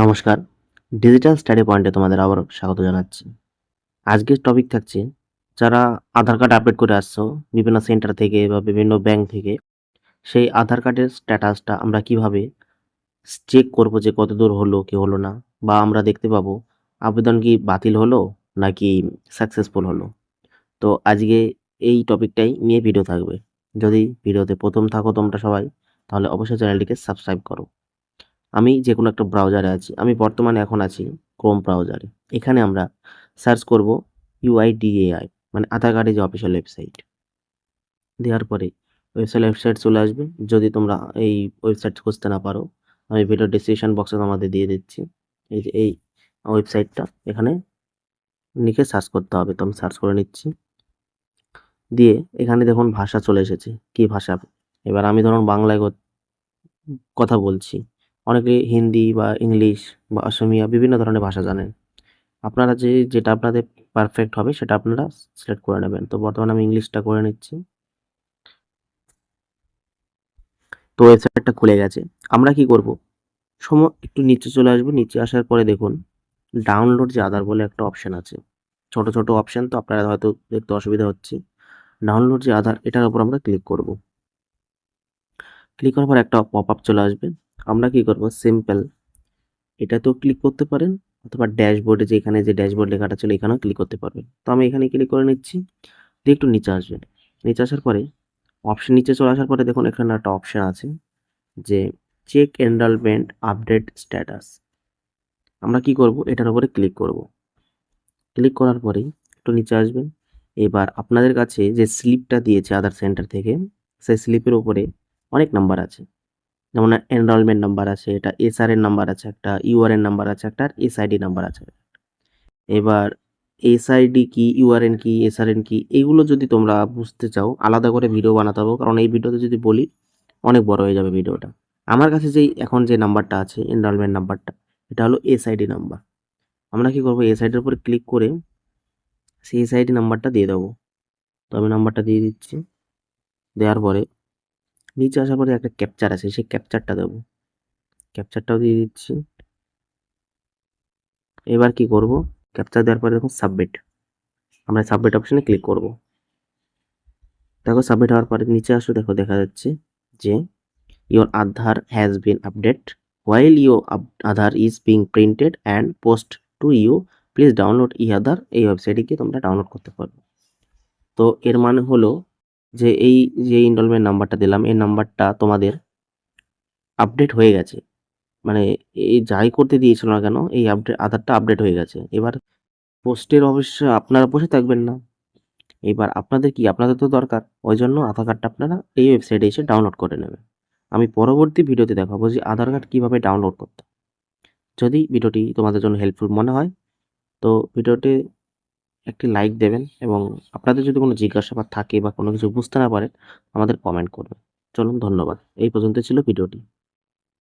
নমস্কার, digital study পয়েন্টে তোমাদের আবারও স্বাগত জানাচ্ছি। আজকের টপিক থাকছে, যারা আধার কার্ড আপডেট করে আসছো বিভিন্ন সেন্টার থেকে বা বিভিন্ন ব্যাংক থেকে, সেই আধার কার্ডের স্ট্যাটাসটা আমরা কিভাবে চেক করব যে কতদূর হলো কি হলো না, বা আমরা দেখতে পাবো আবেদন কি বাতিল হলো নাকি সাকসেসফুল হলো। তো আজকে এই টপিকটাই নিয়ে ভিডিও থাকবে। যদি ভিডিওতে প্রথম থাকো তোমরা সবাই, তাহলে অবশ্যই চ্যানেলটিকে সাবস্ক্রাইব করো। আমি যেকোনো একটা ব্রাউজারে আছি। আমি বর্তমানে এখন আছি ক্রোম ব্রাউজারে। এখানে আমরা সার্চ করব UIDAI, মানে আধার কার্ডের যে অফিসিয়াল ওয়েবসাইট। দেওয়ার পরে ওয়েবসাইট চলে আসবে। যদি তোমরা এই ওয়েবসাইট খুঁজতে না পারো, আমি ভিডিও ডেসক্রিপশন বক্সে তোমাদের দিয়ে দিচ্ছি। এই যে এই ওয়েবসাইটটা, এখানে লিখে সার্চ করতে হবে। তো আমি সার্চ করে নিচ্ছি। দিয়ে এখানে দেখুন ভাষা চলে এসেছে। কি ভাষা? এবার আমি ধরুন বাংলায় কথা বলছি। অনেকে হিন্দি বা ইংলিশ বা অসমিয়া বিভিন্ন ধরনের ভাষা জানেন। আপনারা যেটা আপনাদের পারফেক্ট হবে সেটা আপনারা সিলেক্ট করে নেবেন। তো বর্তমানে আমি ইংলিশটা করে নিচ্ছি। তো ওয়েবসাইটটা খুলে গেছে। আমরা কি করব? একটু নিচে চলে আসবো। নিচে আসার পরে দেখুন ডাউনলোড যে আধার বলে একটা অপশন আছে। ছোট, ছোট অপশন, তো আপনারা হয়তো দেখতে অসুবিধা হচ্ছে। ডাউনলোড যে আধার, এটার উপর আমরা ক্লিক করব। ক্লিক করার পর একটা পপআপ চলে আসবে। আমরা কি করব? সিম্পল এটাতেও ক্লিক করতে পারেন, অথবা ড্যাশবোর্ডে যেখানে যে ড্যাশবোর্ড লেখাটা ছিল এখানেও ক্লিক করতে পারবেন। তো আমি এখানে ক্লিক করে নিচ্ছি। দিয়ে একটু নিচে আসবেন। নিচে আসার পরে নিচে চলে আসার পরে দেখুন এখানে একটা অপশন আছে যে চেক এনরোলমেন্ট আপডেট স্ট্যাটাস। আমরা কি করব? এটার উপরে ক্লিক করব। ক্লিক করার পরেই একটু নিচে আসবেন। এবার আপনাদের কাছে যে স্লিপটা দিয়েছে আধার সেন্টার থেকে, সেই স্লিপের উপরে অনেক নাম্বার আছে। যেমন এনরোলমেন্ট নাম্বার আছে, এটা SR এর নাম্বার আছে একটা, UR এর নাম্বার আছে একটা, আর SID নাম্বার আছে। এবার SID কি, URN কি, SRN কি, এগুলো যদি তোমরা বুঝতে চাও আলাদা করে ভিডিও বানাতে হবে, কারণ এই ভিডিওতে যদি বলি অনেক বড় হয়ে যাবে ভিডিওটা। আমার কাছে এখন যে নাম্বারটা আছে এনরোলমেন্ট নাম্বারটা, এটা হলো SID নাম্বার। আমরা কি করব? SID-র উপরে ক্লিক করে সেই SID নাম্বারটা দিয়ে দেবো। তো আমি নাম্বারটা দিয়ে দিচ্ছি। দেওয়ার পরে নিচে আসার পরে একটা ক্যাপচার আছে, সেই ক্যাপচারটা দেবো। ক্যাপচারটাও দিয়ে দিচ্ছি। এবার কি করব? ক্যাপচার দেওয়ার পরে দেখুন সাবমিট। আমরা সাবমিট অপশনে ক্লিক করব। দেখো সাবমিট হওয়ার পরে নিচে আসো, দেখো দেখা যাচ্ছে যে your Aadhaar has been updated. While your Aadhaar is being printed and post to you, please download e-Aadhaar। এই ওয়েবসাইটে গিয়ে তোমরা ডাউনলোড করতে পারবে। তো এর মানে হলো যে এই যে এনরোলমেন্ট নাম্বারটা দিলাম, এই নাম্বারটা তোমাদের আপডেট হয়ে গেছে। মানে এই যাই করতে দিয়েছিল না কেন, এই আধারটা আপডেট হয়ে গেছে। এবার পোস্টের অবশ্য আপনারা বসে থাকবেন না। এবার আপনাদের তো দরকার। ওই জন্য আধার কার্ডটা আপনারা এই ওয়েবসাইটে এসে ডাউনলোড করে নেবেন। আমি পরবর্তী ভিডিওতে দেখাবো যে আধার কার্ড কীভাবে ডাউনলোড করতে হয়। যদি ভিডিওটি তোমাদের জন্য হেল্পফুল মনে হয়, তো ভিডিওতে একটি লাইক দেবেন, এবং আপনাদের যদি কোনো জিজ্ঞাসাবাদ থাকে বা কোনো কিছু বুঝতে না পারেন, আমাদের কমেন্ট করবেন। চলুন, ধন্যবাদ। এই পর্যন্ত ছিল ভিডিওটি।